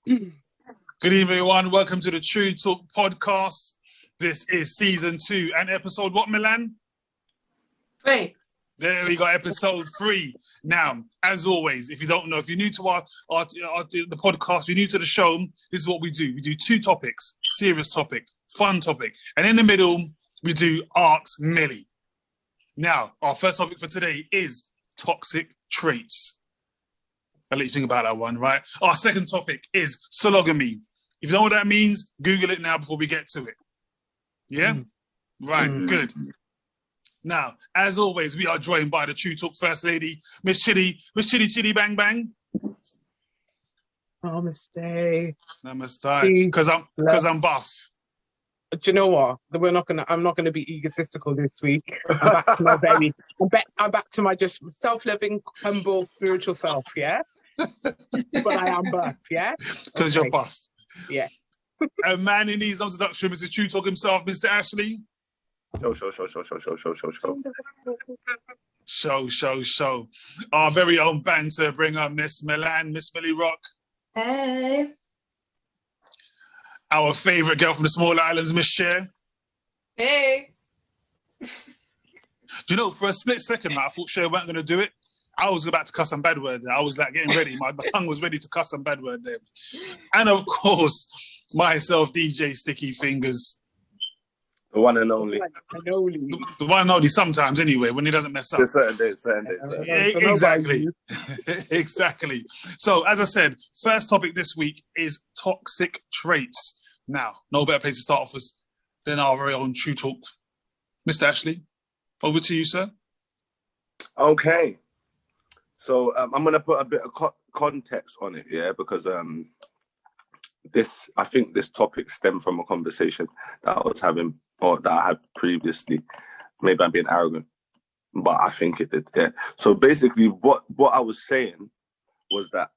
Good evening, everyone. Welcome to the TruuuTalk podcast. This is season 2 and episode what, Milan? 3. There we go, episode 3. Now, as always, if you don't know, if you're new to the podcast, you're new to the show, this is what we do. We do 2 topics, serious topic, fun topic. And in the middle, we do Ask Millie. Now, our first topic for today is toxic traits. I'll let you think about that one, right? Our second topic is sologamy. If you know what that means, Google it now before we get to it. Yeah? Right, good. Now, as always, we are joined by the TruuuTalk First Lady, Miss Chitty Bang Bang. Namaste. Namaste. Because I'm buff. Do you know what? I'm not gonna be egotistical this week. I'm back to my just self-loving, humble, spiritual self, yeah? But I am buff, yeah? Because you're buff. Yeah. A man in his introduction, Mr. TruuuTalk himself, Mr. Ashley. Show. Our very own banter, bring up Miss Milan, Miss Millie Rock. Hey. Our favourite girl from the small islands, Miss Cher. Hey. Do you know, for a split second, I thought Cher weren't going to do it. I was about to cuss some bad word there. I was like getting ready. My tongue was ready to cuss some bad word there. And of course, myself, DJ Sticky Fingers. The one and only. The one and only sometimes, anyway, when he doesn't mess up. Certain days. Exactly. Exactly. So, as I said, first topic this week is toxic traits. Now, no better place to start off than our very own TruuuTalk. Mr. Ashley, over to you, sir. Okay. So, I'm going to put a bit of context on it, yeah, because I think this topic stemmed from a conversation that I was having, or that I had previously. Maybe I'm being arrogant, but I think it did. Yeah. So basically, what I was saying was that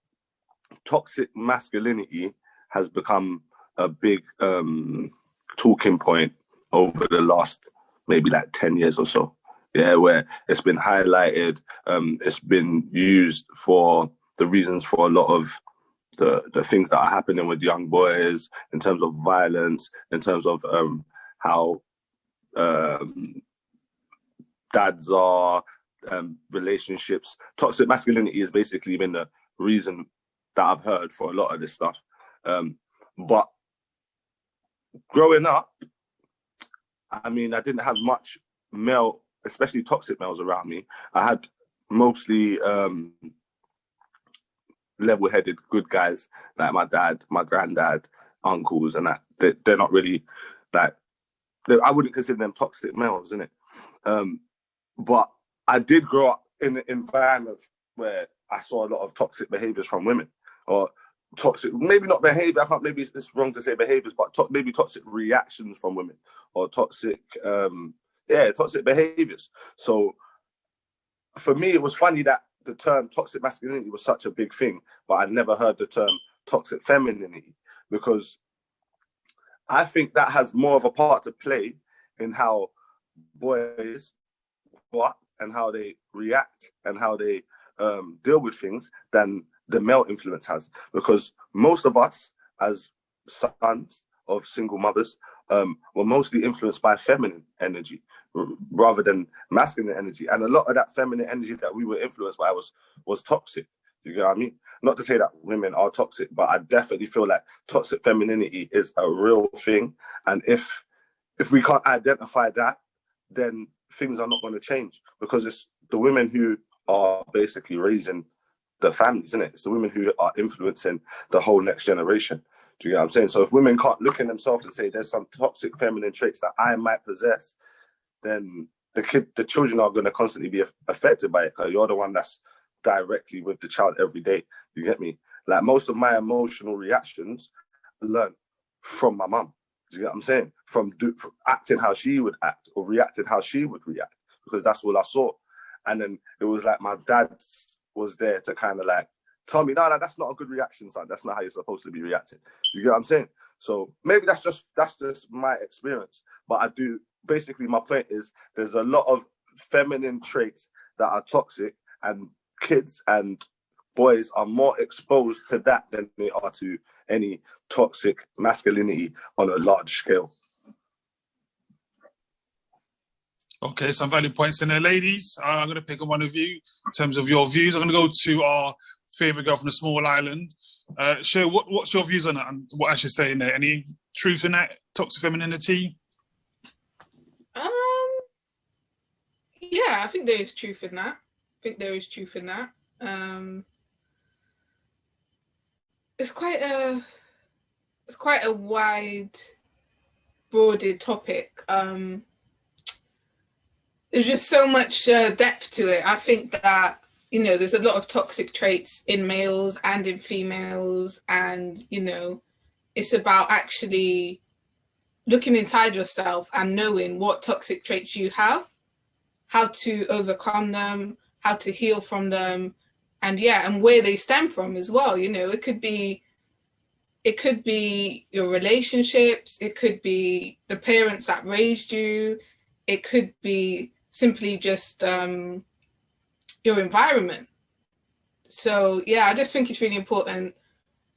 toxic masculinity has become a big talking point over the last maybe like 10 years or so. Yeah, where it's been highlighted, it's been used for the reasons for a lot of the things that are happening with young boys in terms of violence, in terms of how dads are, relationships. Toxic masculinity has basically been the reason that I've heard for a lot of this stuff. But growing up, I mean, I didn't have much male, especially toxic males around me. I had mostly level-headed good guys like my dad, my granddad, uncles, and that. They're not really like, I wouldn't consider them toxic males, innit? But I did grow up in an environment where I saw a lot of toxic behaviors from women, or toxic, maybe not behavior, maybe it's wrong to say behaviors, but maybe toxic reactions from women, or toxic behaviors. So for me, it was funny that the term toxic masculinity was such a big thing, but I never heard the term toxic femininity, because I think that has more of a part to play in how boys what and how they react and how they deal with things than the male influence has. Because most of us as sons of single mothers were mostly influenced by feminine energy rather than masculine energy. And a lot of that feminine energy that we were influenced by was toxic. You get what I mean? Not to say that women are toxic, but I definitely feel like toxic femininity is a real thing. And if we can't identify that, then things are not going to change, because it's the women who are basically raising the families, isn't it? It's the women who are influencing the whole next generation. Do you get what I'm saying? So if women can't look in themselves and say there's some toxic feminine traits that I might possess, then the children are going to constantly be affected by it, because you're the one that's directly with the child every day. You get me? Like, most of my emotional reactions I learned from my mum. Do you get what I'm saying? From acting how she would act, or reacting how she would react, because that's all I saw. And then it was like my dad was there to kind of like tell me, no, that's not a good reaction, son. That's not how you're supposed to be reacting. You get what I'm saying? So maybe that's just my experience. But I do, basically my point is there's a lot of feminine traits that are toxic, and kids and boys are more exposed to that than they are to any toxic masculinity on a large scale. Okay, some valid points in there, ladies. I'm going to pick on one of you in terms of your views. I'm going to go to our favourite girl from the small island. Shay, what's your views on that and what I should say in there? Any truth in that, toxic femininity? Yeah, I think there is truth in that. It's quite a wide, broaded topic. There's just so much depth to it. I think that, you know, there's a lot of toxic traits in males and in females, and, you know, it's about actually looking inside yourself and knowing what toxic traits you have, how to overcome them, how to heal from them, and where they stem from as well. You know, it could be your relationships, it could be the parents that raised you, it could be simply just your environment. So I just think it's really important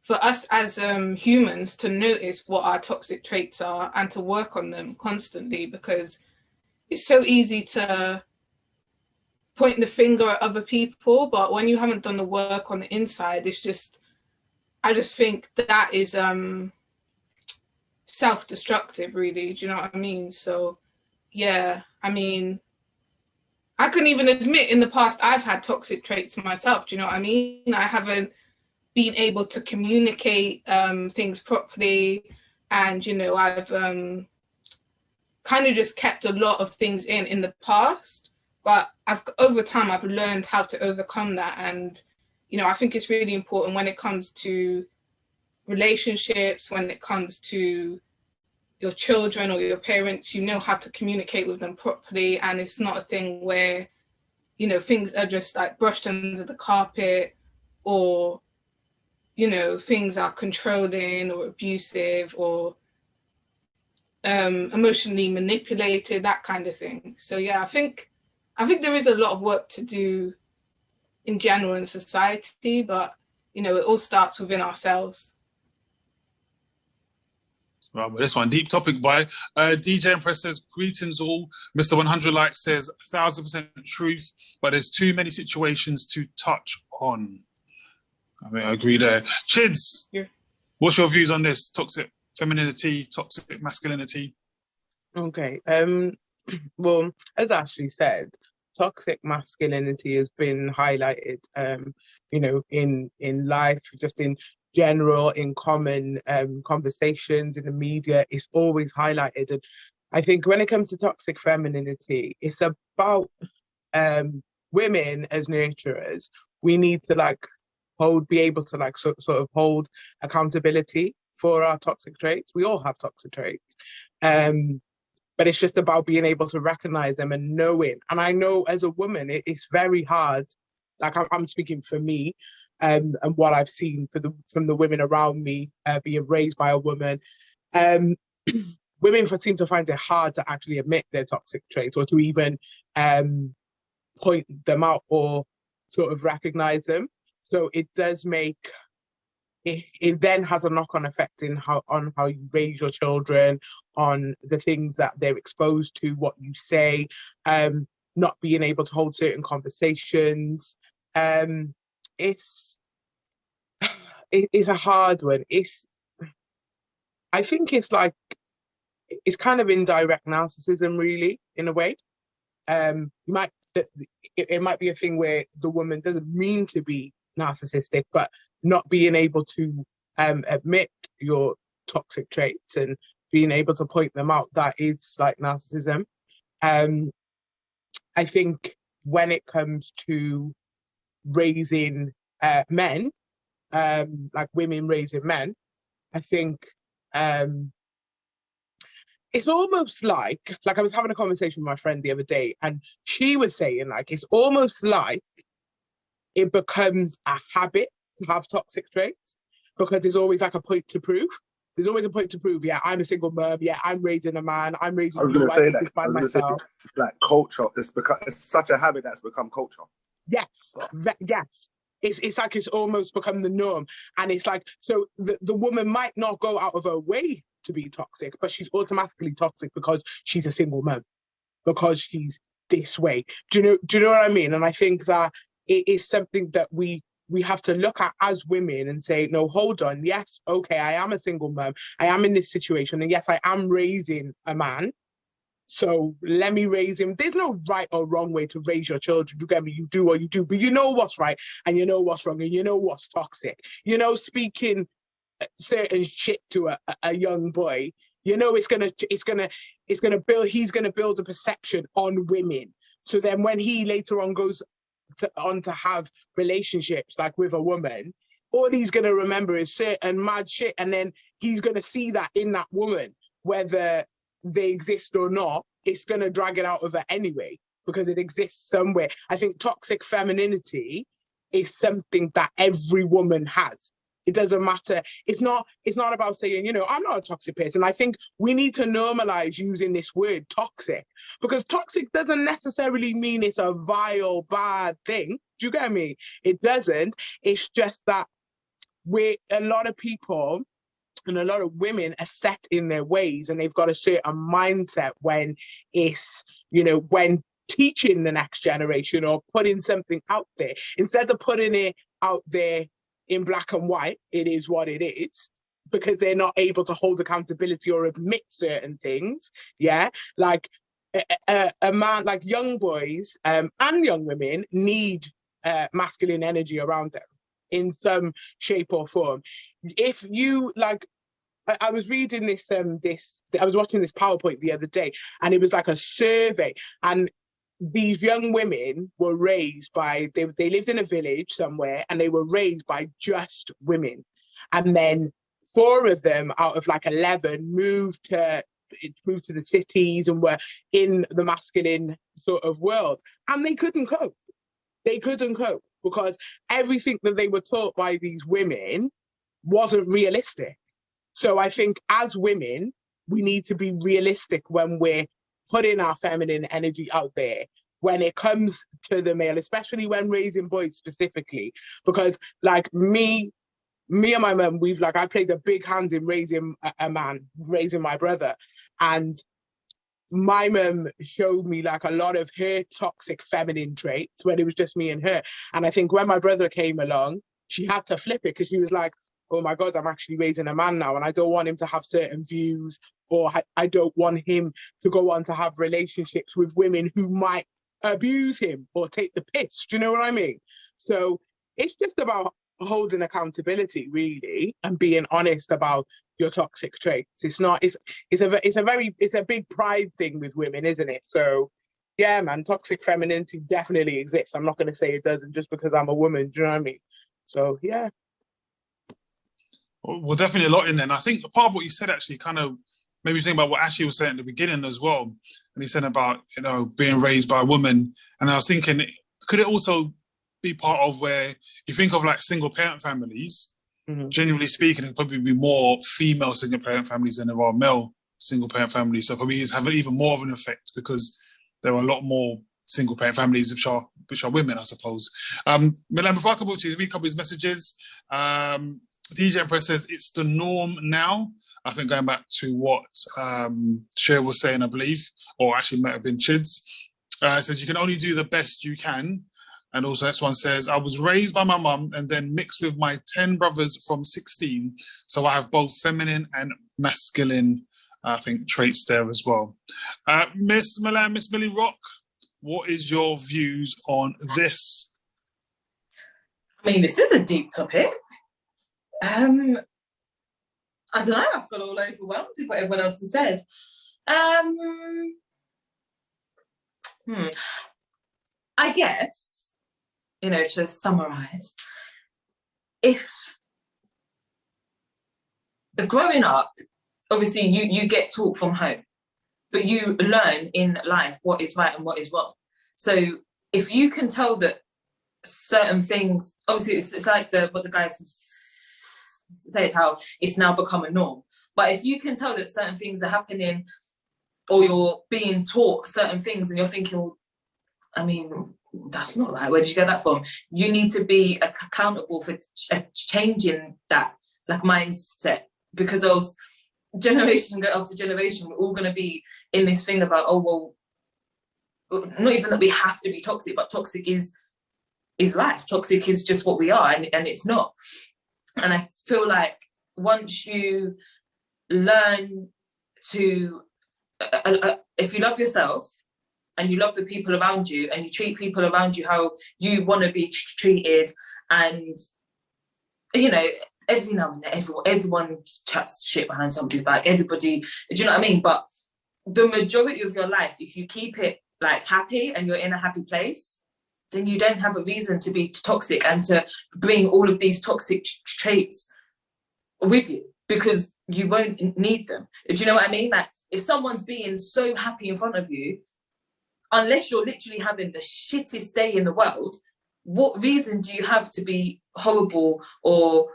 for us as humans to notice what our toxic traits are and to work on them constantly, because it's so easy to point the finger at other people, but when you haven't done the work on the inside, I just think that is self-destructive, really. Do you know what I mean? So I mean, I couldn't even admit in the past I've had toxic traits myself. Do you know what I mean? I haven't been able to communicate things properly, and, you know, I've kind of just kept a lot of things in the past, but over time I've learned how to overcome that. And, you know, I think it's really important when it comes to relationships, when it comes to your children or your parents, you know how to communicate with them properly. And it's not a thing where, you know, things are just like brushed under the carpet, or, you know, things are controlling or abusive or emotionally manipulated, that kind of thing. So I think there is a lot of work to do in general in society, but, you know, it all starts within ourselves. Right, well, this one, deep topic, boy. DJ Empress says, greetings all. Mr. 100 Like says, 1,000% truth, but there's too many situations to touch on. I mean, I agree there. Chids, what's your views on this? Toxic femininity, toxic masculinity? Okay. Well, as Ashley said, toxic masculinity has been highlighted, you know, in life, just in general, in common conversations in the media. It's always highlighted. And I think when it comes to toxic femininity, it's about women as nurturers. We need to be able to sort of hold accountability for our toxic traits. We all have toxic traits. But it's just about being able to recognize them and knowing. And I know as a woman, it's very hard. Like, I'm speaking for me, and what I've seen from the women around me, being raised by a woman. Women seem to find it hard to actually admit their toxic traits, or to even point them out or sort of recognize them. So it does make it then has a knock-on effect on how you raise your children, on the things that they're exposed to, what you say, not being able to hold certain conversations. It's a hard one. I think it's kind of indirect narcissism, really, in a way. It might be a thing where the woman doesn't mean to be narcissistic, but not being able to admit your toxic traits and being able to point them out, that is like narcissism. I think when it comes to raising men, like women raising men, I think it's almost like I was having a conversation with my friend the other day, and she was saying it's almost like it becomes a habit to have toxic traits, because there's always a point to prove. There's always a point to prove. Yeah, I'm a single mom. Yeah, I'm raising a man. I'm raising you. I did this by myself. It's like culture. It's such a habit that's become culture. Yes, yes. It's like it's almost become the norm. And it's like, so the woman might not go out of her way to be toxic, but she's automatically toxic because she's a single mom, because she's this way. Do you know what I mean? And I think that it is something that we have to look at as women and say, no, hold on. Yes, okay, I am a single mom. I am in this situation. And yes, I am raising a man. So let me raise him. There's no right or wrong way to raise your children. You get me? You do what you do, but you know what's right and you know what's wrong and you know what's toxic. You know, speaking certain shit to a young boy, you know, he's gonna build a perception on women. So then when he later on goes on to have relationships like with a woman, all he's gonna remember is certain mad shit, and then he's gonna see that in that woman, whether they exist or not. It's gonna drag it out of her anyway because it exists somewhere. I think toxic femininity is something that every woman has. It doesn't matter. It's not about saying, you know, I'm not a toxic person. I think we need to normalize using this word toxic, because toxic doesn't necessarily mean it's a vile, bad thing. Do you get me? It doesn't. It's just that a lot of people and a lot of women are set in their ways, and they've got a certain mindset when it's, you know, when teaching the next generation or putting something out there, instead of putting it out there in black and white, it is what it is, because they're not able to hold accountability or admit certain things. Yeah, like a man, like young boys and young women need masculine energy around them in some shape or form. If you like, I was reading this I was watching this PowerPoint the other day, and it was like a survey, and these young women were raised by, they lived in a village somewhere, and they were raised by just women. And then 4 of them out of like 11 moved to the cities and were in the masculine sort of world. And they couldn't cope. They couldn't cope because everything that they were taught by these women wasn't realistic. So I think as women, we need to be realistic when we're putting our feminine energy out there when it comes to the male, especially when raising boys specifically, because like me and my mum, I played a big hand in raising a man, raising my brother. And my mum showed me like a lot of her toxic feminine traits when it was just me and her. And I think when my brother came along, she had to flip it, because she was like, oh my God, I'm actually raising a man now, and I don't want him to have certain views, or I don't want him to go on to have relationships with women who might abuse him or take the piss. Do you know what I mean? So it's just about holding accountability, really, and being honest about your toxic traits. It's not, it's a big pride thing with women, isn't it? So yeah, man, toxic femininity definitely exists. I'm not going to say it doesn't just because I'm a woman. Do you know what I mean? So yeah. Well, definitely a lot in there. And I think part of what you said actually kind of maybe think about what Ashley was saying at the beginning as well. And he said about, you know, being raised by a woman. And I was thinking, could it also be part of where you think of like single parent families, generally speaking, it'd probably be more female single parent families than there are male single parent families. So probably it's having even more of an effect because there are a lot more single parent families which are women, I suppose. Milan, before I come over to you, read a couple of his messages. DJ Empress says it's the norm now. I think going back to what Cher was saying, I believe, or actually might have been Chids. Says you can only do the best you can. And also this one says, I was raised by my mum and then mixed with my 10 brothers from 16. So I have both feminine and masculine, I think, traits there as well. Miss Milan, Miss Millie Rock, what is your views on this? I mean, this is a deep topic. I don't know, I feel all overwhelmed with what everyone else has said. I guess, you know, to summarise, if growing up, obviously you get taught from home, but you learn in life what is right and what is wrong. So if you can tell that certain things, obviously it's like what the guys have said, how it's now become a norm. But if you can tell that certain things are happening, or you're being taught certain things and you're thinking, well, I mean, that's not right. Where did you get that from? You need to be accountable for changing that like mindset, because else generation after generation, we're all going to be in this thing about, oh, well, not even that we have to be toxic, but toxic is life. Toxic is just what we are, and it's not. And I feel like once you learn to, if you love yourself and you love the people around you and you treat people around you how you want to be treated, and, you know, every now and then everyone chats shit behind somebody's back, everybody, do you know what I mean? But the majority of your life, if you keep it like happy and you're in a happy place, then you don't have a reason to be toxic and to bring all of these toxic traits with you, because you won't need them. Do you know what I mean? Like, if someone's being so happy in front of you, unless you're literally having the shittest day in the world, what reason do you have to be horrible or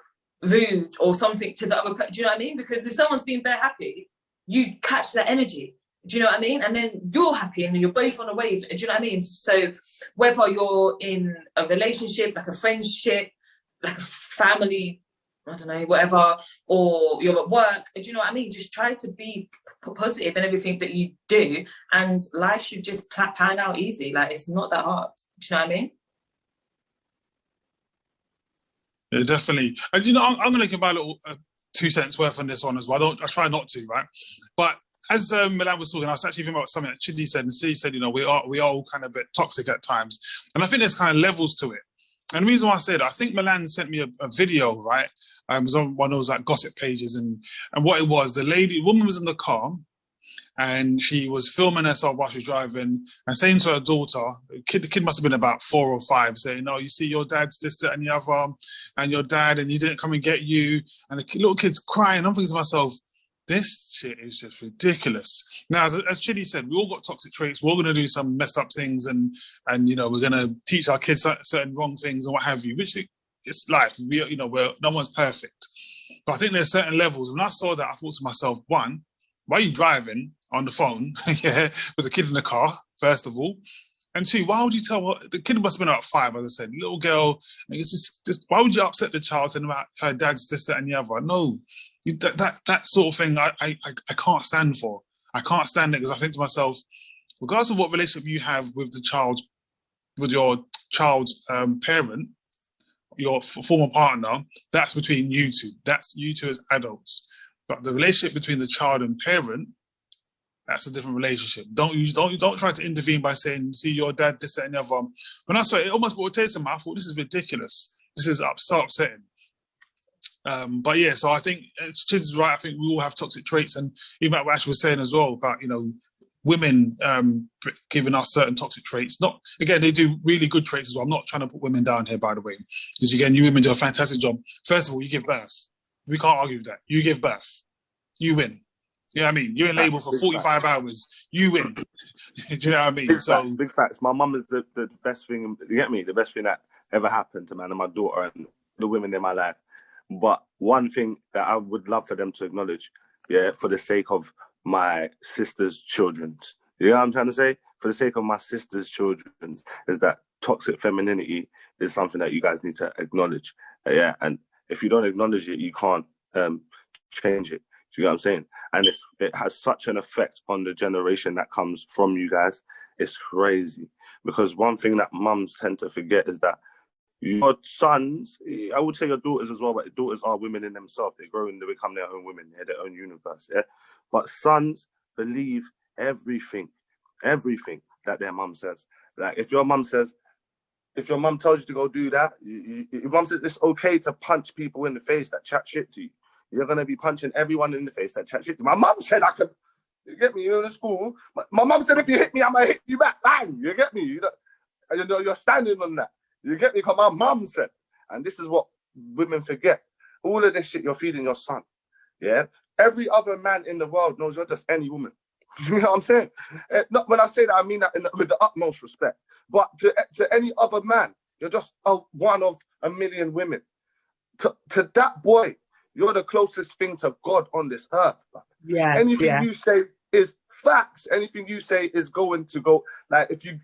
rude or something to the other person? Do you know what I mean? Because if someone's being bare happy, you catch that energy. Do you know what I mean? And then you're happy and you're both on a wave. Do you know what I mean? So whether you're in a relationship, like a friendship, like a family, I don't know, whatever, or you're at work, do you know what I mean? Just try to be positive in everything that you do, and life should just pan out easy. Like, it's not that hard. Do you know what I mean? Yeah, definitely. And you know, I'm going to give my little 2 cents worth on this one as well. I try not to, right? But as Milan was talking, I was actually thinking about something that Chidi said. And Chidi said, you know, we are all kind of a bit toxic at times, and I think there's kind of levels to it. And the reason why I said, I think Milan sent me a video, right? It was on one of those like gossip pages, and what it was, the woman was in the car, and she was filming herself while she was driving and saying to her daughter, the kid must have been about 4 or 5, saying, "Oh, you see, your dad's this, that, and the other, and your dad, and he didn't come and get you." And the little kid's crying. I'm thinking to myself, this shit is just ridiculous. Now, as Chidi said, we all got toxic traits. We're all going to do some messed up things, and you know, we're going to teach our kids certain wrong things and what have you. Which it's life. No one's perfect. But I think there's certain levels. When I saw that, I thought to myself, one, why are you driving on the phone yeah, with a kid in the car, first of all? And 2, why would you tell her? The kid must have been about 5, as I said, little girl. It's just why would you upset the child telling about her dad's this, that, and the other? No, that sort of thing I can't stand for. I can't stand it, because I think to myself, regardless of what relationship you have with your child's parent, your former partner, that's between you two. That's you two as adults. But the relationship between the child and parent, that's a different relationship. Don't try to intervene by saying, "See, your dad this, that, and the other." When I saw it, almost brought a taste in my mouth. I thought, this is ridiculous. This is so upsetting. But yeah, so I think Chiz is right. I think we all have toxic traits, and even like what Ash was saying as well about, you know, women giving us certain toxic traits. Not, again, they do really good traits as well. I'm not trying to put women down here, by the way, because again, you women do a fantastic job. First of all, you give birth. We can't argue with that. You give birth, you win. You know what I mean? You're in labour for 45 hours. You win. Do you know what I mean? Big facts. My mum is the best thing. You get me? The best thing that ever happened to man and my daughter and the women in my life. But one thing that I would love for them to acknowledge, yeah, for the sake of my sister's children, you know what I'm trying to say? For the sake of my sister's children, is that toxic femininity is something that you guys need to acknowledge. Yeah, and if you don't acknowledge it, you can't change it. Do you know what I'm saying? And it has such an effect on the generation that comes from you guys. It's crazy. Because one thing that mums tend to forget is that your sons, I would say your daughters as well, but daughters are women in themselves. They grow and they become their own women, yeah, their own universe, yeah. But sons believe everything that their mum says. Like, if your mum tells you to go do that, your mum says it's okay to punch people in the face that chat shit to you. You're going to be punching everyone in the face that chat shit to you. My mum said I could, you get me, you're in school. My mum said if you hit me, I'm going to hit you back. Bang, you get me? You're standing on that. You get me? Because my mum said. And this is what women forget. All of this shit you're feeding your son. Yeah? Every other man in the world knows you're just any woman. You know what I'm saying? Not when I say that, I mean that with the utmost respect. But to any other man, you're just one of a million women. To that boy, you're the closest thing to God on this earth. Yeah. Anything you say is facts. Anything you say is going to go. Like, if you,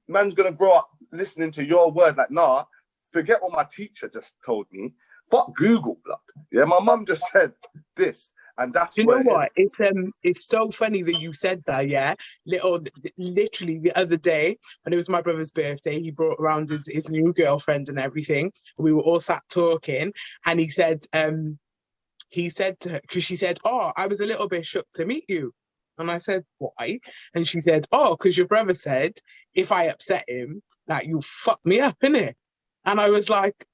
man's gonna grow up listening to your word. Like, nah, forget what my teacher just told me. Fuck Google, blood. Yeah, my mum just said this, and that's You where know what? It's so funny that you said that. Yeah, literally the other day when it was my brother's birthday, he brought around his new girlfriend and everything. We were all sat talking, and he said to her, because she said, "Oh, I was a little bit shook to meet you," and I said, "Why?" And she said, "Oh, because your brother said if I upset him, that you fuck me up, innit?" And I was like,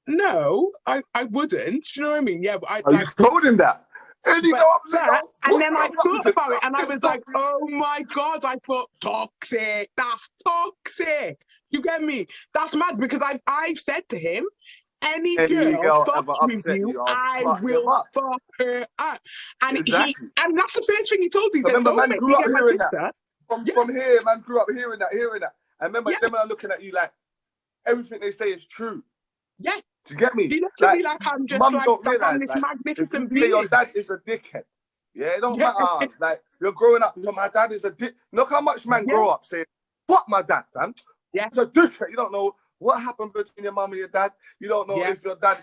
No, I wouldn't. Do you know what I mean? Yeah, but I like. You told him that. And he and then I thought about it, and I was like, "Oh my god!" I thought, toxic. That's toxic. You get me? That's mad because I've said to him, any girl fucks with you, I will fuck her up. And exactly. and that's the first thing he told me. He said, remember, "Don't man grew up hearing that." From here, man grew up hearing that. I remember them looking at you like everything they say is true. Yeah. Do you get me? He looks at me like I'm just like I'm this magnificent being. Your dad is a dickhead. Yeah, it don't matter. Like, you're growing up, my dad is a dick. Look how much man grow up saying, fuck my dad, man. Yeah. He's a dickhead. You don't know what happened between your mum and your dad. You don't know if your dad,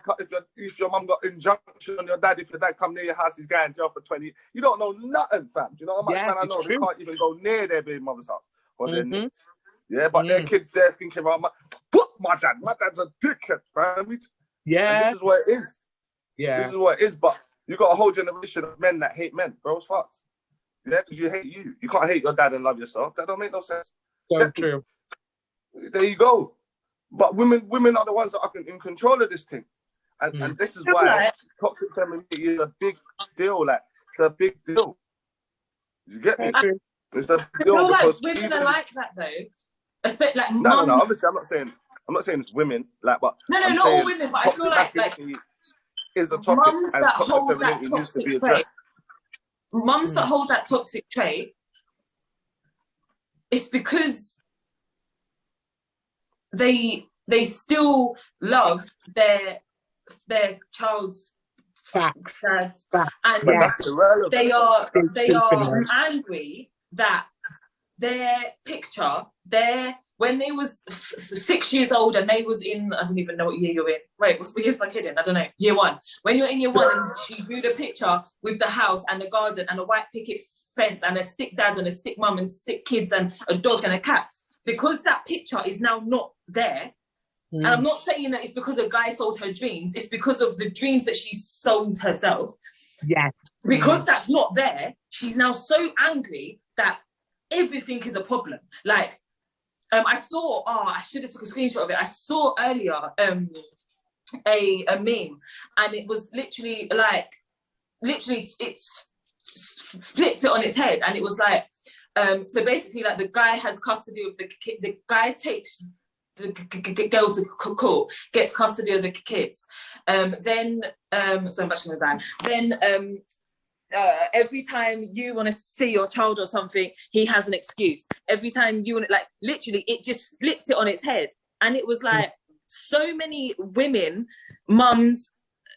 if your mum got injunction on your dad, if your dad come near your house, he's going in jail for 20. You don't know nothing, fam. Do you know how much man I know? They can't even go near their baby mother's house. Or their niece. Yeah, but their kids there thinking about, fuck my dad. My dad's a dickhead, fam. Yeah. And this is what it is. Yeah. This is what it is, but you got a whole generation of men that hate men, bro. It's fucked. Yeah, because you hate you. You can't hate your dad and love yourself. That don't make no sense. So true. There you go. But women are the ones that are in control of this thing. And this is why toxic femininity is a big deal. Like, it's a big deal. You get me? It's a big deal. I feel like women are like that though. Especially like no. Obviously, I'm not saying it's women, like, but not all women, but I feel like is a topic, mums that hold that toxic trait. Mums that hold that toxic trait, it's because they still love their child's facts, and they are angry that their picture, when they was 6 years old and they was in, I don't even know what year you're in. Wait, what year's my kid in? I don't know. Year 1. When you're in year 1 and she drew the picture with the house and the garden and a white picket fence and a stick dad and a stick mum and stick kids and a dog and a cat, because that picture is now not there. And I'm not saying that it's because a guy sold her dreams. It's because of the dreams that she sold herself. Yes. Because that's not there, she's now so angry that everything is a problem. Like, I saw, I should have took a screenshot of it. I saw earlier a meme, and it was literally it's flipped it on its head, and it was like, so basically, like, the guy has custody of the kid. The guy takes the girl to court, gets custody of the kids. Then, so I'm actually gonna die. Then, every time you want to see your child or something, he has an excuse. Every time you want to, like, literally, it just flipped it on its head. And it was like, so many women, mums,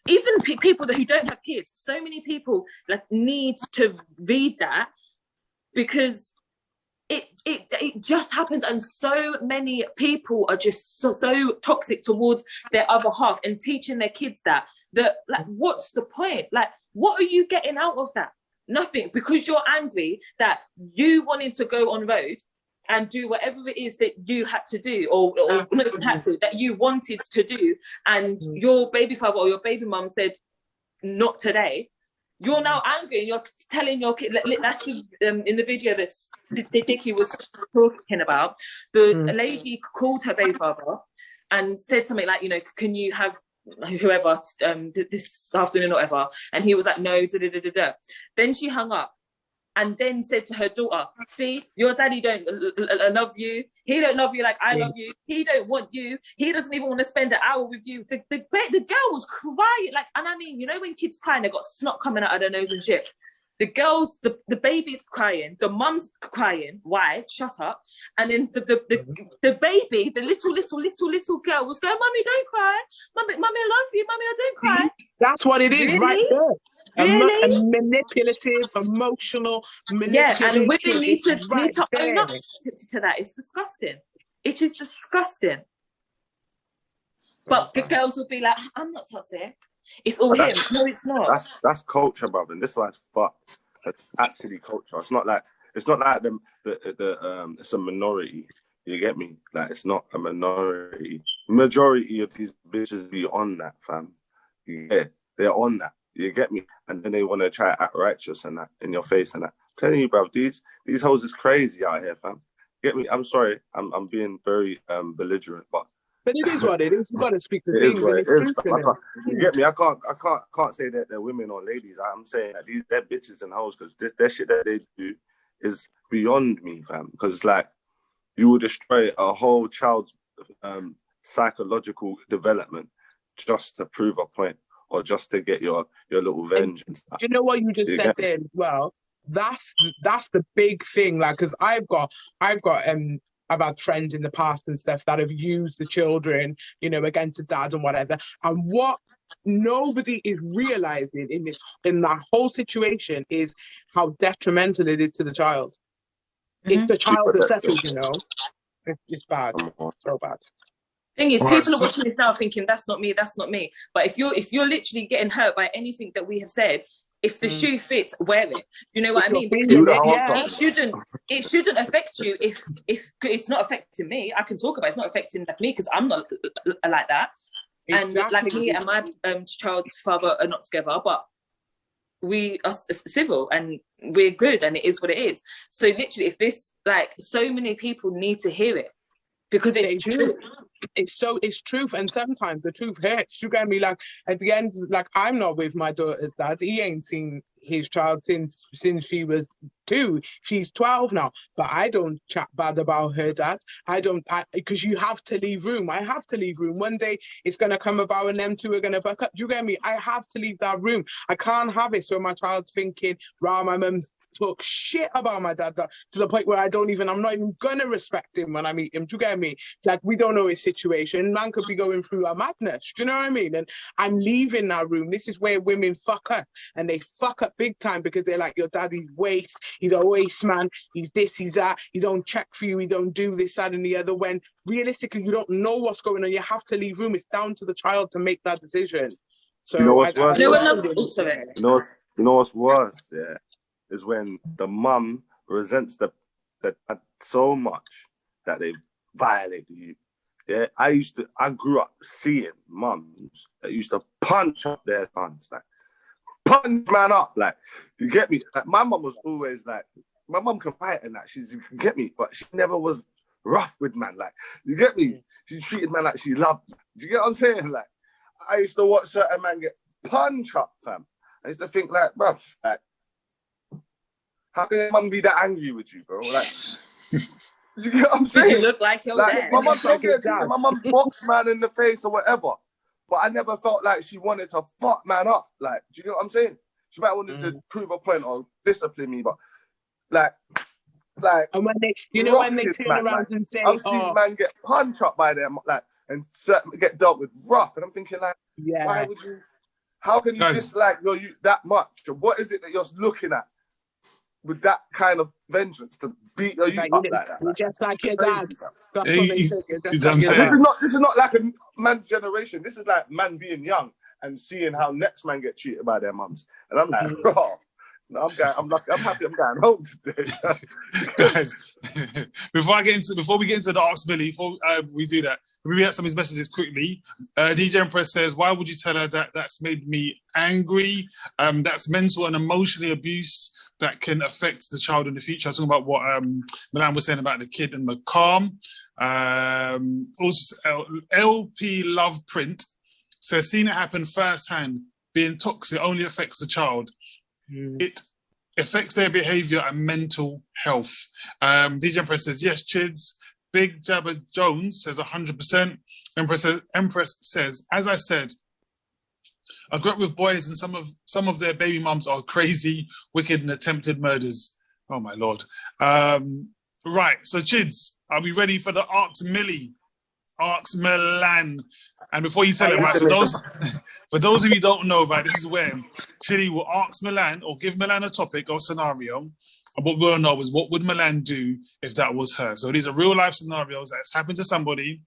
even people who don't have kids, so many people like need to read that, because it just happens, and so many people are just so toxic towards their other half and teaching their kids that like, what's the point? Like, what are you getting out of that? Nothing, because you're angry that you wanted to go on road and do whatever it is that you had to do, or not even had to, that you wanted to do, and your baby father or your baby mum said, not today. You're now angry and you're telling your kid, that's in the video that Dickie was talking about, the lady called her baby father and said something like, can you have whoever this afternoon or whatever, and he was like, no, Then she hung up and then said to her daughter, see, your daddy don't love you, he don't love you like I love you, he don't want you, he doesn't even want to spend an hour with you. The girl was crying, like, and I mean, when kids cry and they got snot coming out of their nose and shit, the girls, the baby's crying, the mum's crying, why? Shut up. And then the baby, the little girl was going, Mummy, don't cry. Mummy, I love you. Mummy, I don't cry. That's what it is, really? right there. Really? A manipulative, emotional manipulation. Yeah, and women need to own up to that. It's disgusting. It is disgusting. But the girls would be like, I'm not toxic. It's all him. No, it's not. That's culture, brother. And this is why it's fucked. It's actually culture. It's not like it's a minority. You get me? Like, it's not a minority. Majority of these bitches be on that, fam. Yeah, they're on that. You get me? And then they want to try to act righteous and that in your face and that. I'm telling you, bro, these hoes is crazy out here, fam. Get me? I'm sorry. I'm being very belligerent, but it is what it is. You got to speak the it things. is what And it it's is. true. You get me? I can't say that they're women or ladies. I'm saying that they're bitches and hoes because their shit that they do is beyond me, fam. Because it's like you will destroy a whole child's psychological development just to prove a point or just to get your little vengeance. Do you know what you just said there as well? That's the big thing. Like, because I've got I've had friends in the past and stuff that have used the children, you know, against the dad and whatever. And what nobody is realizing in that whole situation is how detrimental it is to the child. It's the child that suffers, you know. It's bad. So bad. Thing is, people are watching this now thinking that's not me, that's not me. But if you're literally getting hurt by anything that we have said, if the shoe fits, wear it. You know what I mean? Because it shouldn't affect you if it's not affecting me. I can talk about it. It's not affecting me because I'm not like that. Exactly. And like me and my child's father are not together, but we are civil and we're good and it is what it is. So literally, if this, like, so many people need to hear it because it's true. It's truth, and sometimes the truth hurts. You get me? Like, at the end, like, I'm not with my daughter's dad. He ain't seen his child since she was 2. She's 12 now, but I don't chat bad about her dad. Because you have to leave room. I have to leave room. One day it's gonna come about and them two are gonna buck up. Do you get me? I have to leave that room. I can't have it so my child's thinking, "Rah, my mum's talk shit about my dad," to the point where I'm not even gonna respect him when I meet him. Do you get me? Like, we don't know his situation. Man could be going through a madness. Do you know what I mean? And I'm leaving that room. This is where women fuck up, and they fuck up big time because they're like, your daddy's waste. He's a waste man. He's this, he's that. He don't check for you. He don't do this, that, and the other. When realistically, you don't know what's going on. You have to leave room. It's down to the child to make that decision. So you know what's worse? You know what's worse? Yeah. Is when the mum resents the dad so much that they violate you. Yeah, I grew up seeing mums that used to punch up their sons, like punch man up, like, you get me? Like, my mum was always like, my mum can fight and that, you get me, but she never was rough with man, like, you get me? She treated man like she loved man. Do you get what I'm saying? Like, I used to watch certain man get punch up, fam. I used to think, like, bruv, like, how can your mum be that angry with you, bro? Like, you get what I'm saying? You look like your dad. My mum don't get it. My mum boxed man in the face or whatever, but I never felt like she wanted to fuck man up. Like, do you get what I'm saying? She might wanted to prove a point or discipline me, but like, and when they, when they turn around, like, and say, I've seen man get punched up by them, like, and get dealt with rough, and I'm thinking, like, why would you? How can you dislike you that much? What is it that you're looking at with that kind of vengeance to beat you up like that? Like, just like your dad. This is not like a man's generation. This is like man being young and seeing how next man get treated by their mums. And I'm like, oh, no, I'm happy I'm going home today. Guys, before we get into the Ask Billy, before we do that, we read some of his messages quickly. DJ Empress says, why would you tell her that? That's made me angry. That's mental and emotional abuse that can affect the child in the future. I'm talking about what Milan was saying about the kid in the calm. Also, LP Love Print says, seen it happen firsthand. Being toxic only affects the child. It affects their behaviour and mental health. DJ Empress says, yes, Chids. Big Jabber Jones says 100%. Empress says, as I said, I grew up with boys and some of their baby mums are crazy, wicked and attempted murders. Oh my Lord. Right, so Chids, are we ready for the Arcs Milan? And before you tell him, right, so for those of you who don't know, right, this is where Chidi will ask Milan or give Milan a topic or scenario, And what we want to know is, what would Milan do if that was her? So these are real life scenarios that's happened to somebody,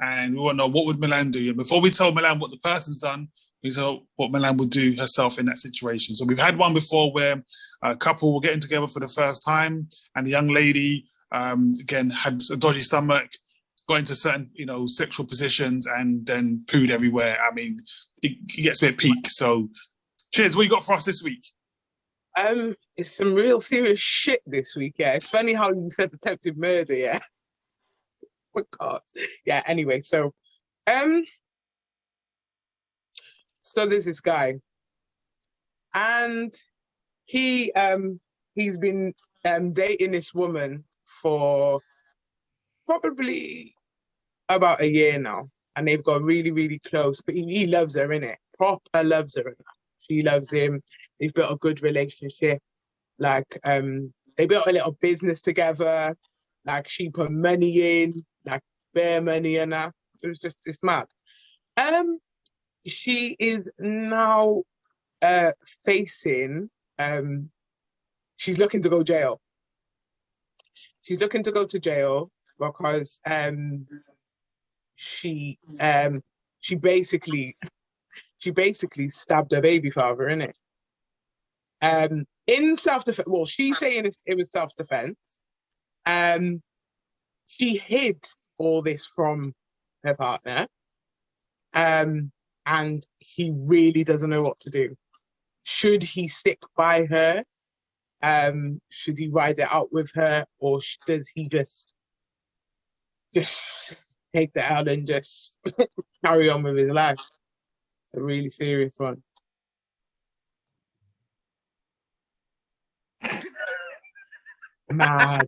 and we want to know what would Milan do. And before we tell Milan what the person's done, we tell what Milan would do herself in that situation. So we've had one before where a couple were getting together for the first time, and the young lady, again, had a dodgy stomach, got into certain, sexual positions, and then pooed everywhere. I mean, it gets a bit peak. So, cheers. What you got for us this week? It's some real serious shit this week. Yeah, it's funny how you said attempted murder. Yeah. Oh God. Yeah. Anyway, so there's this guy, and he's been dating this woman for probably about a year now, and they've got really, really close. But he loves her, innit? Proper loves her. She loves him. They've built a good relationship. Like, they built a little business together. Like, she put money in, like bare money and that. It's mad. She is now facing. She's looking to go jail. She's looking to go to jail because she basically stabbed her baby father, innit? In self-defense. Well, she's saying it was self-defense. She hid all this from her partner, and he really doesn't know what to do. Should he stick by her? Should he ride it out with her, or does he just take the L and just carry on with his life? It's a really serious one. Mad.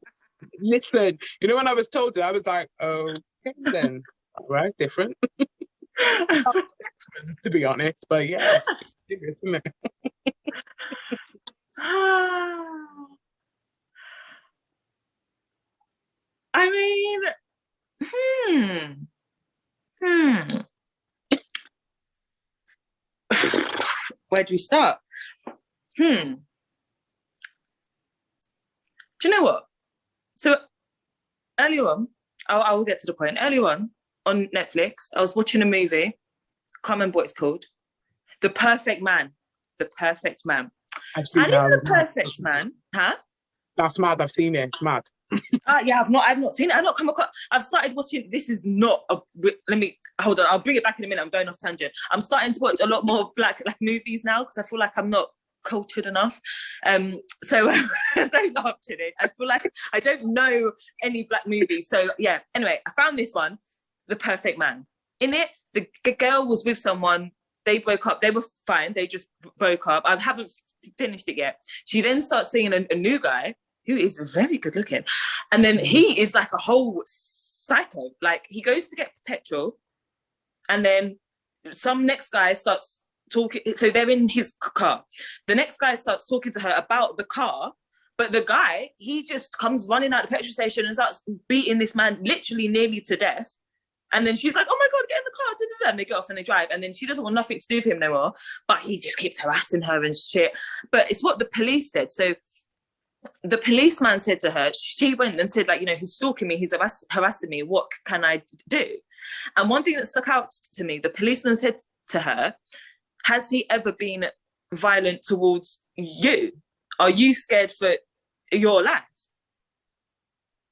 Listen, when I was told it, I was like, okay then. All right, different. To be honest, but yeah, serious, isn't it? I mean, where do we start? Do you know what? So earlier on, I will get to the point. Earlier on Netflix, I was watching a movie. Can't remember what it's called. The Perfect Man. The Perfect Man. I've seen that. The Perfect Man, huh? That's mad. I've seen it. It's mad. Yeah, I've not seen it. I've not come across. I've started watching. This is not a. Let me hold on. I'll bring it back in a minute. I'm going off tangent. I'm starting to watch a lot more black movies now because I feel like I'm not cultured enough. So don't laugh, Chidi. I feel like I don't know any black movies. So yeah. Anyway, I found this one, The Perfect Man. In it, the girl was with someone. They broke up. They were fine. They just broke up. I haven't finished it yet. She then starts seeing a new guy who is very good looking. And then he is like a whole psycho. Like, he goes to get petrol, and then some next guy starts talking. So they're in his car. The next guy starts talking to her about the car, but the guy, he just comes running out the petrol station and starts beating this man literally nearly to death. And then she's like, oh my God, get in the car. And they get off and they drive. And then she doesn't want nothing to do with him no more. But he just keeps harassing her and shit. But it's what the police said. So the policeman said to her, she went and said, like, he's stalking me. He's harassing me. What can I do? And one thing that stuck out to me, the policeman said to her, has he ever been violent towards you? Are you scared for your life?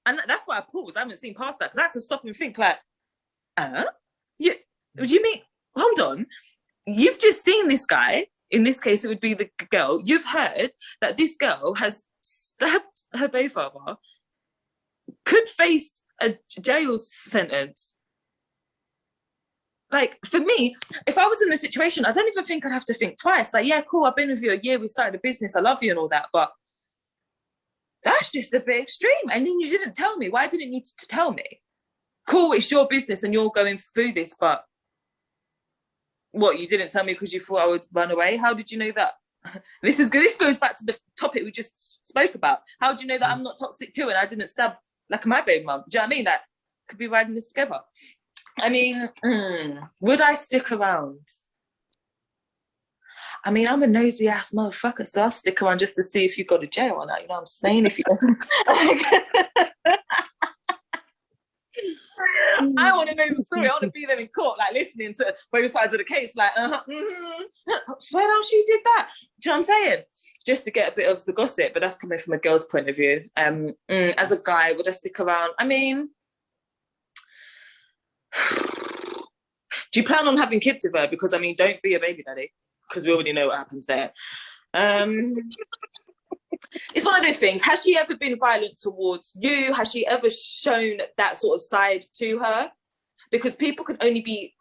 And that's why I paused. I haven't seen past that because I had to stop and think, like, yeah, what do you mean? Hold on. You've just seen this guy. In this case, it would be the girl. You've heard that this girl has stabbed her baby father, could face a jail sentence. Like, for me, if I was in this situation, I don't even think I'd have to think twice. Like, yeah, cool, I've been with you a year, we started a business, I love you and all that, but that's just a bit extreme. And then you didn't tell me. Why didn't you need to tell me? Cool, it's your business and you're going through this, but what, you didn't tell me because you thought I would run away? How did you know that? This goes back to the topic we just spoke about. How do you know that I'm not toxic too and I didn't stab like my baby mum? Do you know what I mean? That could be riding this together. I mean, would I stick around? I mean, I'm a nosy ass motherfucker, so I'll stick around just to see if you go to jail or not. You know what I'm saying? If you, I want to know the story. I want to be there in court, like listening to both sides of the case. Like, swear down, she did that. Do you know what I'm saying? Just to get a bit of the gossip, but that's coming from a girl's point of view. As a guy, would I stick around? I mean, do you plan on having kids with her? Because I mean, don't be a baby daddy, because we already know what happens there. It's one of those things. Has she ever been violent towards you? Has she ever shown that sort of side to her? Because people can only be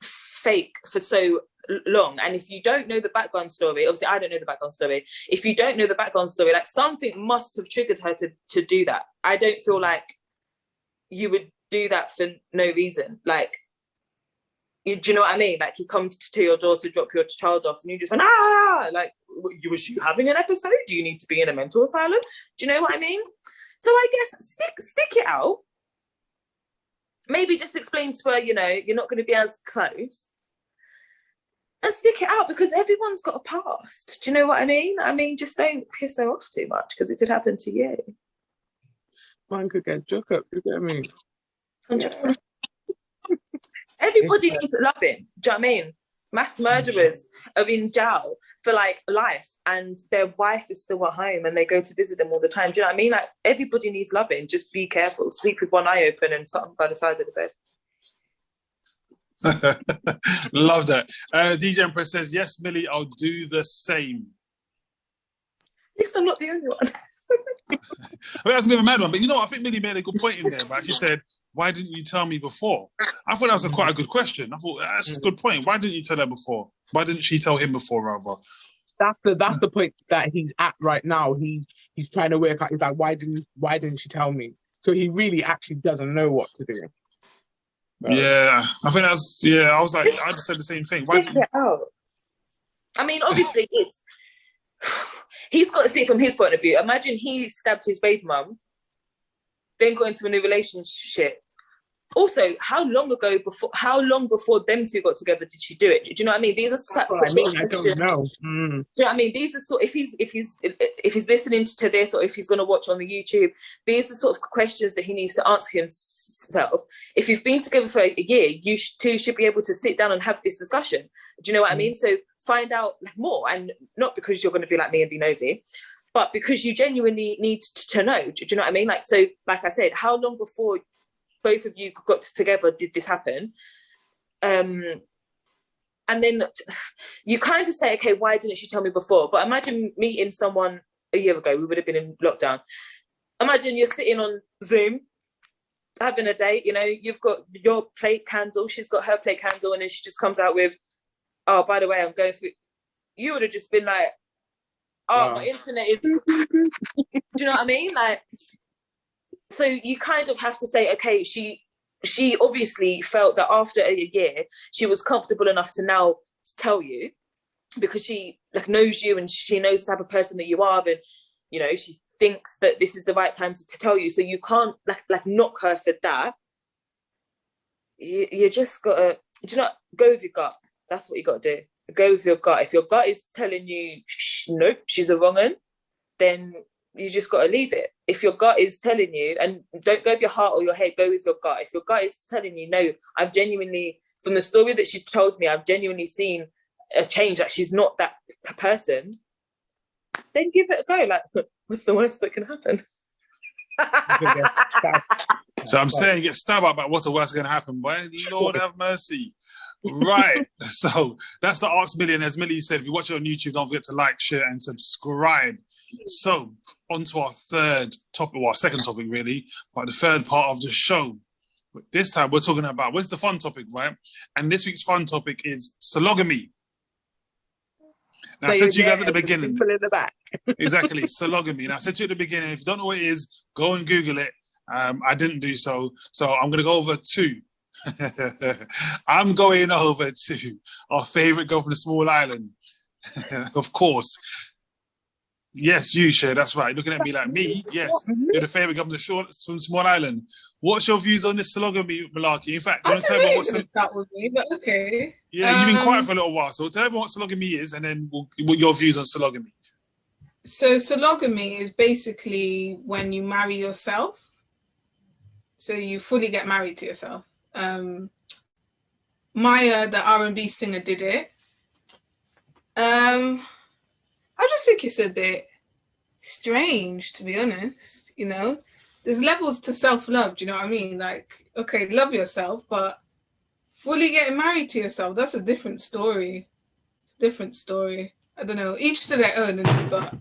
fake for so long. And if you don't know the background story, obviously I don't know the background story. If you don't know the background story, like something must have triggered her to do that. I don't feel like you would do that for no reason. Like, do you know what I mean? Like, you come to your door to drop your child off and you just went, like, was you having an episode? Do you need to be in a mental asylum? Do you know what I mean? So I guess stick it out. Maybe just explain to her, you know, you're not going to be as close. And stick it out, because everyone's got a past. Do you know what I mean? I mean, just don't piss her off too much, because it could happen to you. Man could get joke up, you get what I mean? 100%. Everybody needs loving. Do you know what I mean? Mass murderers are in jail for like life, and their wife is still at home and they go to visit them all the time. Do you know what I mean? Like, everybody needs loving. Just be careful. Sleep with one eye open and something by the side of the bed. Love that. DJ Empress says, yes, Millie, I'll do the same. At least I'm not the only one. Well, that's a bit of a mad one, but you know, I think Millie made a good point in there. But she said, why didn't you tell me before? I thought that was quite a good question. I thought that's a good point. Why didn't you tell her before? Why didn't she tell him before, rather? That's the point that he's at right now. He's trying to work out. He's like, why didn't she tell me? So he really actually doesn't know what to do. Yeah, I think that's. Yeah, I was like, I just said the same thing. Why Stick it out. I mean, obviously, he's got to see it from his point of view. Imagine he stabbed his baby mum, then got into a new relationship. Also, how long before them two got together did she do it? Do you know what I mean? These are I don't know. Do you know what I mean? These are sort. If he's listening to this, or if he's going to watch on the YouTube, these are sort of questions that he needs to answer himself. If you've been together for a year, you two should be able to sit down and have this discussion. Do you know what I mean? So find out more, and not because you're going to be like me and be nosy, but because you genuinely need to know. Do you know what I mean? Like, so, like I said, how long before both of you got together did this happen? And then you kind of say, okay, why didn't she tell me before? But imagine meeting someone a year ago. We would have been in lockdown. Imagine you're sitting on Zoom having a date. You know, you've got your plate candle, she's got her plate candle, and then she just comes out with, oh, by the way, I'm going through. You would have just been like, oh, my internet is. Do you know what I mean? Like, so you kind of have to say, okay, she obviously felt that after a year she was comfortable enough to now tell you, because she like knows you and she knows the type of person that you are, and you know she thinks that this is the right time to tell you. So you can't like knock her for that. You just gotta, do you know, go with your gut. That's what you gotta do. Go with your gut. If your gut is telling you nope, she's a wrong 'un, then you just got to leave it. If your gut is telling you, and don't go with your heart or your head, go with your gut. If your gut is telling you, no, I've genuinely, from the story that she's told me, I've genuinely seen a change, that she's not that person, then give it a go. Like, what's the worst that can happen? So I'm saying get stabbed up, but what's the worst going to happen? Boy, Lord have mercy. Right. So that's the Ask Millie. And as Millie said, if you watch it on YouTube, don't forget to like, share, and subscribe. So on to our third topic, well, our second topic really, but the third part of the show. This time we're talking about, what's the fun topic, right? And this week's fun topic is sologamy. Now, so I said to you guys at the beginning. People in the back. Exactly, sologamy. And I said to you at the beginning, if you don't know what it is, go and Google it. I didn't do so. So I'm going to go over to, I'm going over to our favourite girl from the small island. Of course. Yes, you, Shay, that's right. Looking at me like me, yes. You're the favourite governor from Small Island. What's your views on this monogamy malarkey? In fact, do you want to tell everyone what's start with me, but okay. Yeah, you've been quiet for a little while, so tell everyone what monogamy is, and then what your views on monogamy. So monogamy is basically when you marry yourself. So you fully get married to yourself. Maya, the R&B singer, did it. I just think it's a bit strange, to be honest. You know, there's levels to self-love. Do you know what I mean? Like, okay, love yourself, but fully getting married to yourself, that's a different story. Different story. I don't know. Each to their own, but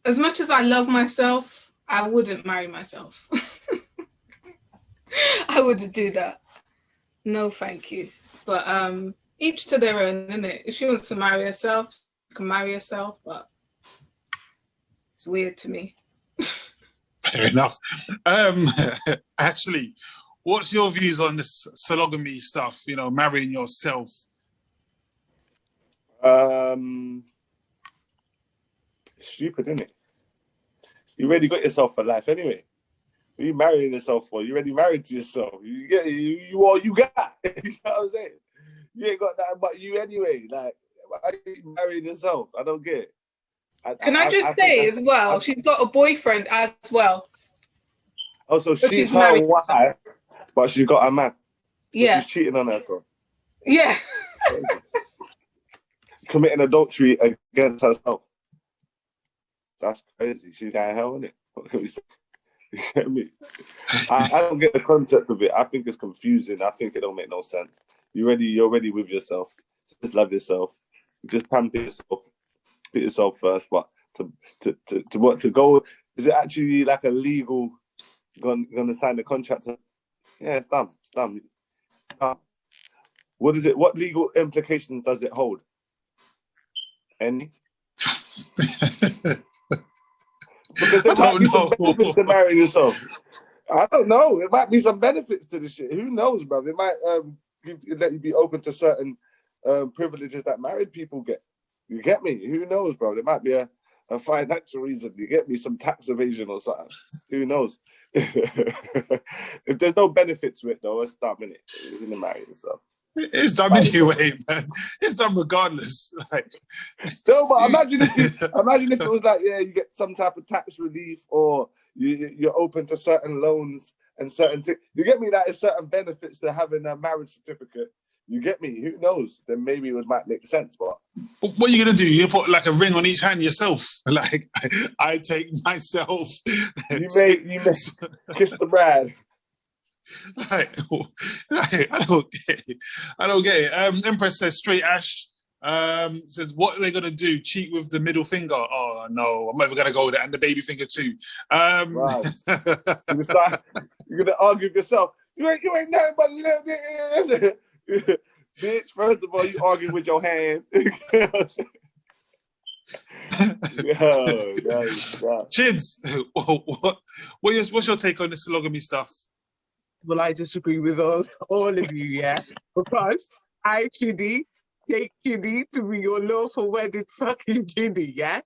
as much as I love myself, I wouldn't marry myself. I wouldn't do that. No, thank you. But each to their own, innit? If she wants to marry herself, you can marry yourself, but it's weird to me. Fair enough. Actually, what's your views on this monogamy stuff? You know, marrying yourself. Stupid, isn't it? You already got yourself for life anyway. What are you marrying yourself for? You already married to yourself. You get you all you got. You know what I'm saying? You ain't got that but you anyway. Like, why are you marrying yourself? I don't get it. Can I just say as well, she's got a boyfriend as well. Oh, so she's her wife, but she's got a man. Yeah. She's cheating on her, bro. Yeah. Committing adultery against herself. That's crazy. She's going to hell, isn't it? What can we say? You get me? I don't get the concept of it. I think it's confusing. I think it don't make no sense. You're ready with yourself. Just love yourself. Just pamper yourself. Put yourself first. But to go? Is it actually like a legal? Going to sign the contract? Yeah, it's done. It's done. What is it? What legal implications does it hold? Any? Because there might be some benefits to marrying yourself. I don't know. It might be some benefits to the shit. Who knows, bro? It might let you be open to certain privileges that married people get. You get me? Who knows, bro? There might be a financial reason. You get me? Some tax evasion or something. Who knows? If there's no benefit to it, though, it's dumb, innit? You're going to marry yourself. It's done anyway, man. It's done regardless. Like, no, but imagine if it was like, yeah, you get some type of tax relief, or you're open to certain loans and certain things. You get me? That is certain benefits to having a marriage certificate. You get me? Who knows? Then maybe it might make sense. But what are you gonna do? You put like a ring on each hand yourself. Like, I take myself. You may kiss the bride. I don't get it. I don't get it. Empress says straight Ash. Says what are they gonna do? Cheat with the middle finger? Oh no, I'm never gonna go there. And the baby finger too. Wow. You're gonna argue with yourself. You ain't nothing but a little bit. Bitch, first of all, you argue with your hand. Chids, what's your take on this monogamy stuff? Well, I disagree with all of you, yeah. Because I, Kiddy, take Kiddy to be your lawful wedded fucking Kiddy, yeah?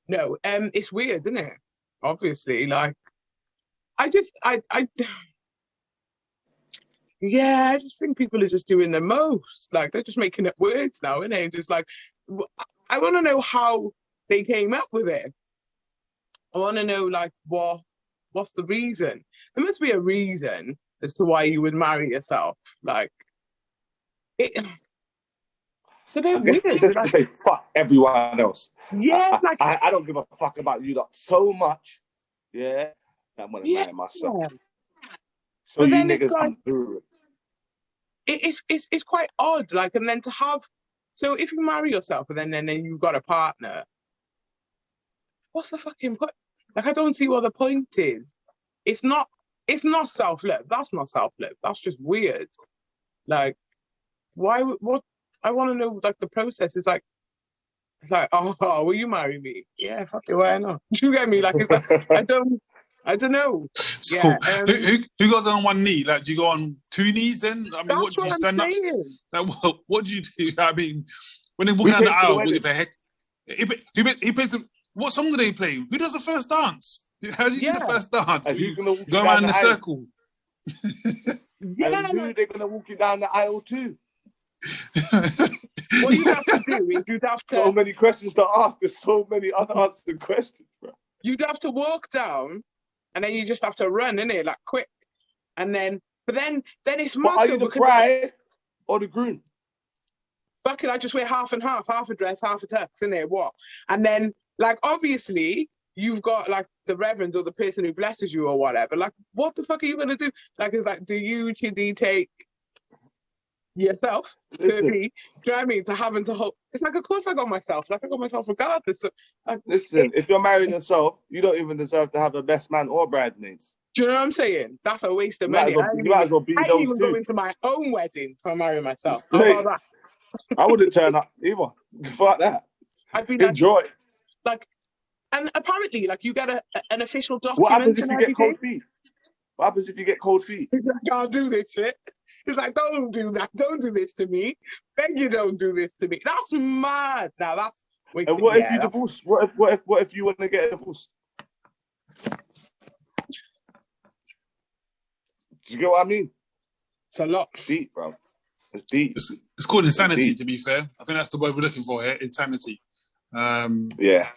No, it's weird, isn't it? Obviously, like, I just think people are just doing the most. Like, they're just making up words now, isn't it? Just like, I want to know how they came up with it. I want to know, like, what's the reason? There must be a reason as to why you would marry yourself. Like, so they're weird. Just to say fuck everyone else. Yeah, I don't give a fuck about you lot so much. Yeah, I'm gonna marry myself. So you niggas come through it. It's quite odd. Like, and then to have, so if you marry yourself and then you've got a partner, what's the fucking point? Like, I don't see what the point is. It's not self-love. That's not self-love. That's just weird. Like, why? What? I want to know. Like, the process is like, it's like, oh, will you marry me? Yeah, fuck it, why not? You get me? Like, it's like, I don't know. So, yeah. Who goes on one knee? Like, do you go on two knees then? I mean, what do you stand up? Like, what do you do? I mean, when they're walking down the aisle, with their head. He plays. What song do they play? Who does the first dance? How do you do the first dance? And who's gonna walk Go you around down in a the aisle? circle. And who they're gonna walk you down the aisle to? What you'd have to do is you'd have So to many questions to ask. There's so many unanswered questions, bro. you'd have to walk down, and then you just have to run, innit? Like quick, and then it's But mad are though, you the because bride or the groom? fucking I just wear half and half a dress, half a tux, innit? What? And then like obviously you've got like the reverend or the person who blesses you or whatever. Like, what the fuck are you gonna do? Like, it's like, do you Chidi take yourself to Listen. be? Do you know what I mean? To having to hold. It's like, of course I got myself. Like, I got myself regardless. So, like, Listen, if you're marrying yourself, you don't even deserve to have a best man or bridesmaids. do you know what I'm saying? That's a waste of You might money. as well be I ain't those even two. going to my own wedding if I marry myself. How Mate, about that? I wouldn't turn up either. Fuck that. I'd be like, Enjoy. and apparently, like, you get an official document. What happens if and you everything. get cold feet? What happens if you get cold feet? He's like, can't do this shit. He's like, don't do that. Don't do this to me. Beg you, don't do this to me. That's mad. Now that's. Wait, And what if you that's- divorce? What if you want to get a divorce? Do you get what I mean? It's a lot. Deep, bro. It's deep. It's called insanity, Deep. to be fair. I think that's the word we're looking for here, insanity. Yeah.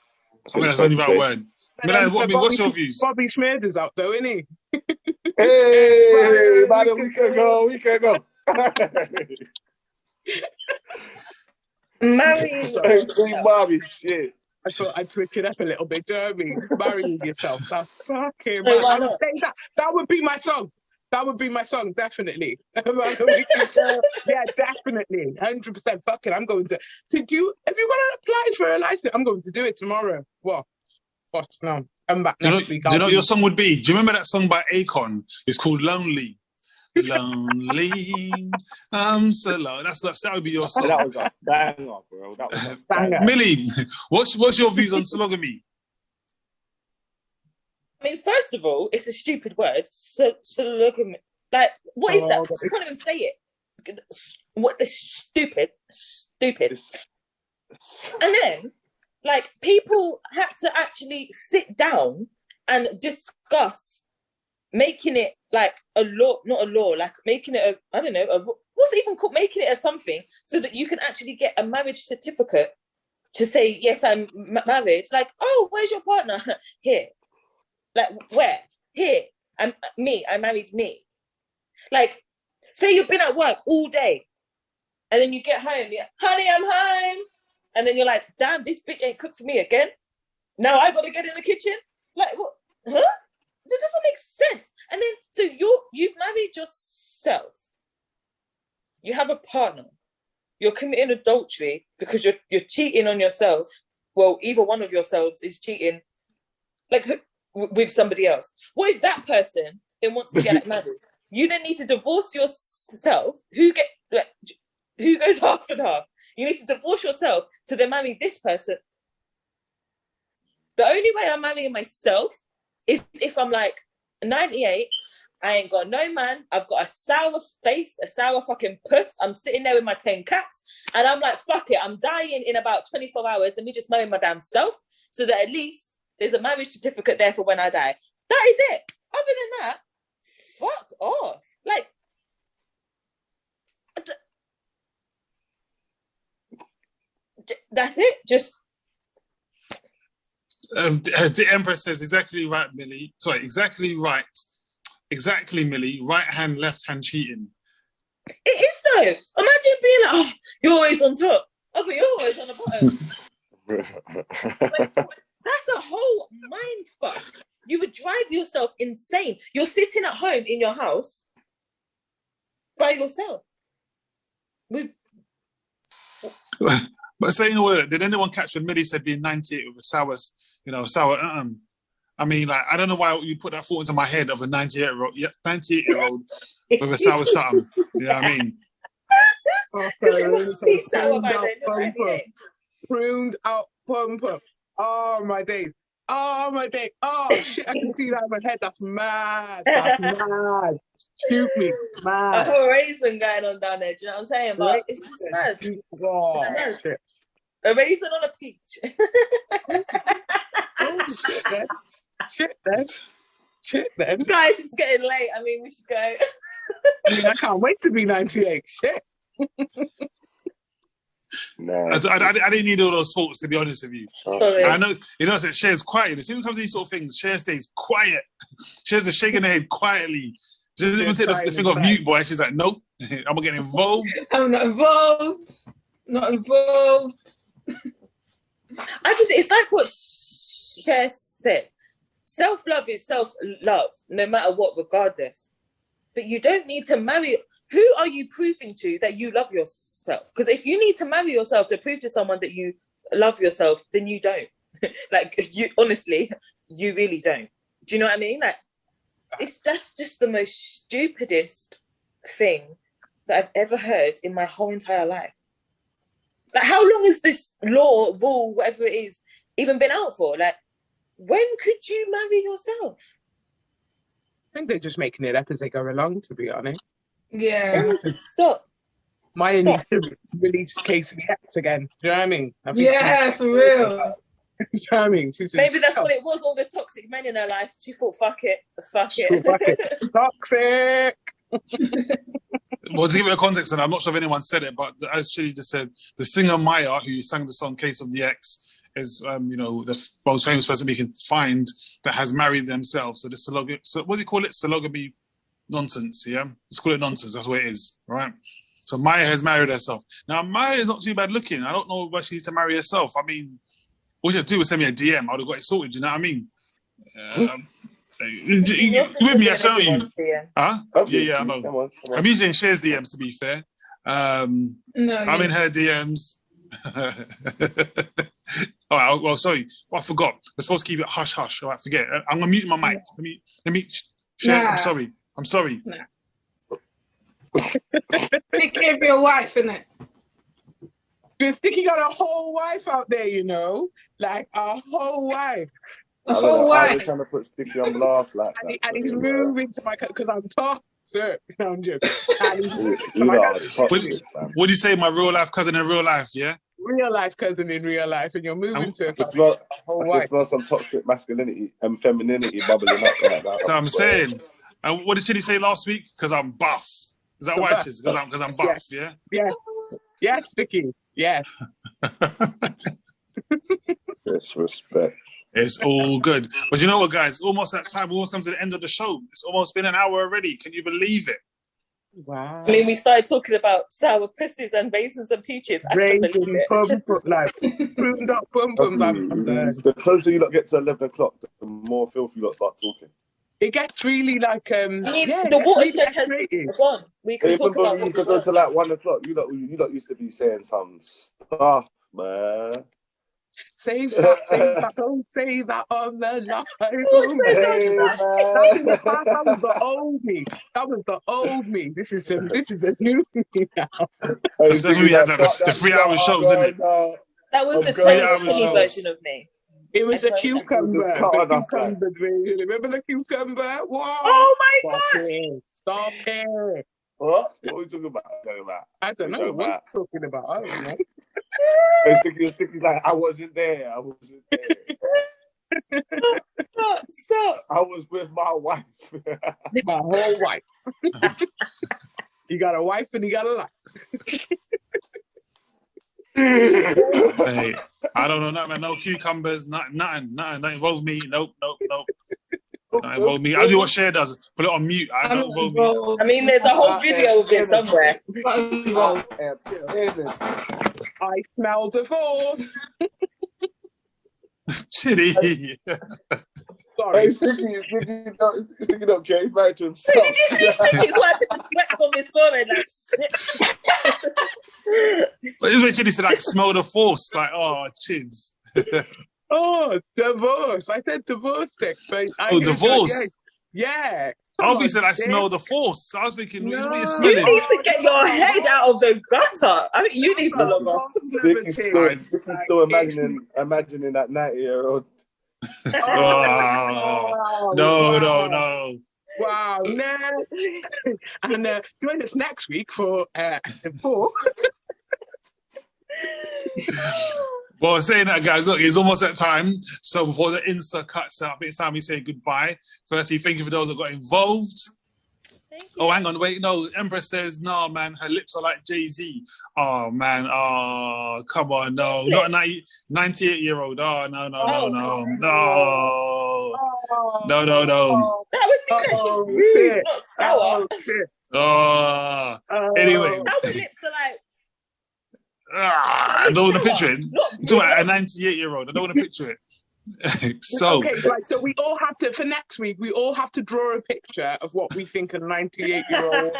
I think that's the only right word. Milan, what's your views? Bobby Schmid is out though, isn't he? Hey, man, we can go. Marrying Hey, Bobby, shit. I thought I'd switch it up a little bit. Do you know what I mean? Marrying yourself. That's fucking Hey, mad. why I would not? say that would be my song. That would be my song, definitely. Yeah, definitely. 100%. Fucking, I'm going to. Have you got to apply for a license? I'm going to do it tomorrow. What? Watch now. Come back Do you know, next week. do you know what your song would be? Do you remember that song by Akon? It's called Lonely. Lonely, I'm so low. That would be your song. That was a banger, bro. That was a Banger. Millie, what's your views on sologamy? I mean, first of all, it's a stupid word. Sologamy. Like, what is that? I can't even say it. What the stupid. And then, like, people had to actually sit down and discuss making it like a law, not a law, like making it a, I don't know, what's it even called? Making it a something so that you can actually get a marriage certificate to say, yes, I'm married. Like, oh, where's your partner? Here. Like, where? Here. I married me. Like, say you've been at work all day and then you get home, you're, honey, I'm home. And then you're like, damn, this bitch ain't cooked for me again. Now I got to get in the kitchen. Like, what? Huh? That doesn't make sense. And then, so you've married yourself. You have a partner. You're committing adultery because you're cheating on yourself. Well, either one of yourselves is cheating, like, with somebody else. What if that person then wants to get married? You then need to divorce yourself. Who goes half and half? You need to divorce yourself to then marry this person. The only way I'm marrying myself is if I'm like 98, I ain't got no man, I've got a sour face, a sour fucking puss, I'm sitting there with my 10 cats, and I'm like, fuck it, I'm dying in about 24 hours, let me just marry my damn self, so that at least there's a marriage certificate there for when I die. That is it. Other than that, fuck off. Like, that's it. Just the Empress says exactly right, Millie. Sorry, exactly right. Exactly, Millie. Right hand, left hand cheating. It is though. Imagine being like, oh, you're always on top. Oh, but you're always on the bottom. Like, that's a whole mind fuck. You would drive yourself insane. You're sitting at home in your house by yourself. But saying all that, did anyone catch when Millie said being 98 with a sour? I mean, like, I don't know why you put that thought into my head of a 98-year-old with a sour something. You know what I mean? Pruned out pum pum. Oh my days. Oh my day. Oh shit, I can see that in my head. That's mad. That's mad. Shoot me. Mad. A whole raisin going on down there. Do you know what I'm saying? But it's just mad. Oh, shit. A raisin on a peach. Oh, shit then. Shit then. Guys, it's getting late. I mean, we should go. I mean, I can't wait to be 98. Shit. Nah. I didn't need all those thoughts, to be honest with you. Sorry. I know, that Cher's quiet. As soon as it comes to these sort of things, Cher stays quiet. Cher's just shaking her head quietly. She doesn't even take the thing off mute, boy. She's like, nope, I'm not getting involved. I'm not involved. Not involved. It's like what Cher said. Self-love is self-love, no matter what, regardless. But you don't need to marry. Who are you proving to that you love yourself? Because if you need to marry yourself to prove to someone that you love yourself, then you don't. Like, you honestly, you really don't. Do you know what I mean? Like, that's just the most stupidest thing that I've ever heard in my whole entire life. Like, how long has this law, rule, whatever it is, even been out for? Like, when could you marry yourself? I think they're just making it up as they go along, to be honest. Yeah. Stop. Maya needs to release Casey X again. Do you know what I mean? I think Yeah, for real. Do you know what I mean? Maybe that's what it was, all the toxic men in her life. She thought, fuck it. Fuck it. Toxic! Well, to give it a context, and I'm not sure if anyone said it, but as Chidi just said, the singer Maya, who sang the song Case of the X, is the most famous person we can find that has married themselves. So this what do you call it? Sologamy nonsense, yeah? Let's call it nonsense. That's what it is, right? So Maya has married herself. Now, Maya is not too bad looking. I don't know why she needs to marry herself. I mean, all she had to do was send me a DM. I would have got it sorted, you know what I mean? With me, I show you. Huh? Okay. Yeah, I know. Come on. I'm using Cher's DMs, to be fair. I'm in her DMs. All right, well, sorry. I forgot. We're supposed to keep it hush-hush. All right, forget. I'm going to mute my mic. Let me Cher, I'm sorry. Nah. Take care of your wife, innit? Sticky got a whole wife out there, you know? Like, a whole wife. A whole wife. I'm trying to put Sticky on blast like that. And he's moving to my... Because I'm toxic. No, I'm joking. What do you say, my real-life cousin in real life, yeah? Real-life cousin in real life, and you're moving to a whole wife. I smell some toxic masculinity and femininity bubbling up right now. That's what I'm saying. And what did Chidi say last week? Because I'm buff. Is that what it is? Because I'm buff, yeah? Yes, Sticky. Yes. Disrespect. It's all good. But you know what, guys? Almost that time. We almost come to the end of the show. It's almost been an hour already. Can you believe it? Wow. I mean, we started talking about sour pussies and raisins and peaches. Raisins, like pruned up bum-bums. The closer you lot get to 11 o'clock, the more filthy you lot start talking. It gets really like the watershed has gone. We can talk about it. You could go to like 1 o'clock. You lot used to be saying some stuff, man. Say that, don't say that on the line. That was the old me. That was the old me. This is the new me now. That's when we had the 3 hour shows, isn't it? That was the 2020 version of me. It was a cucumber. Remember the cucumber? Whoa! Oh my God! Stop it! What are we talking about? I don't know. What are you talking about? I don't know. Sticky's like, I wasn't there. Stop. I was with my wife. My whole wife. You got a wife and you got a life. Hey, I don't know nothing, man. No cucumbers, nothing involves me. Nope. Not involve me. I do what Cher does. Put it on mute. I don't involve me. I mean, there's a whole video of it somewhere. I smell divorce. Chidi. Sorry. Hey, Sticky don't care. He's married to himself. Did you see Sticky's wiping the sweat from his forehead? Like, shit. But this is what Chidi said, like, smell the force. Like, oh, chids. Oh, divorce. I said divorce sex. Divorce? Yeah. Obviously said I smell the force. I was thinking, what are you You smelling? need to get your head out of the gutter. I mean, you need to log off. Sticky's still imagining that 90-year-old. Oh, no. Wow, next. And join us next week for 4. Well, saying that, guys, look, it's almost that time. So before the Insta cuts out, I think it's time we say goodbye. Firstly, thank you for those that got involved. Oh, hang on, wait, no. Empress says, no, man, her lips are like Jay-Z. Oh, man, oh, come on, no. Not a 98-year-old. Oh, no. No. That would be rude, not sour. Anyway. How the lips are like... I don't want to picture it. To a 98-year-old, I don't want to picture it. So we all have to, for next week, we all have to draw a picture of what we think a 98-year-old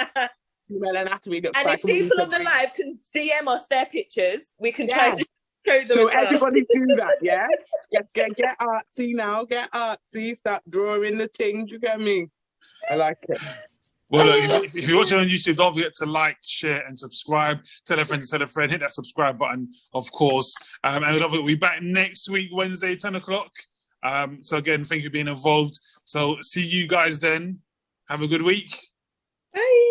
female anatomy looks and like. And if people on the live can DM us their pictures, we can try to show them. So everybody do that, yeah? Get artsy now, get artsy, start drawing the things, you get me? I like it. Well, look, if you're watching on YouTube, don't forget to like, share, and subscribe. Tell a friend, hit that subscribe button, of course. And we'll be back next week, Wednesday, 10 o'clock. So again, thank you for being involved. So see you guys then. Have a good week. Bye.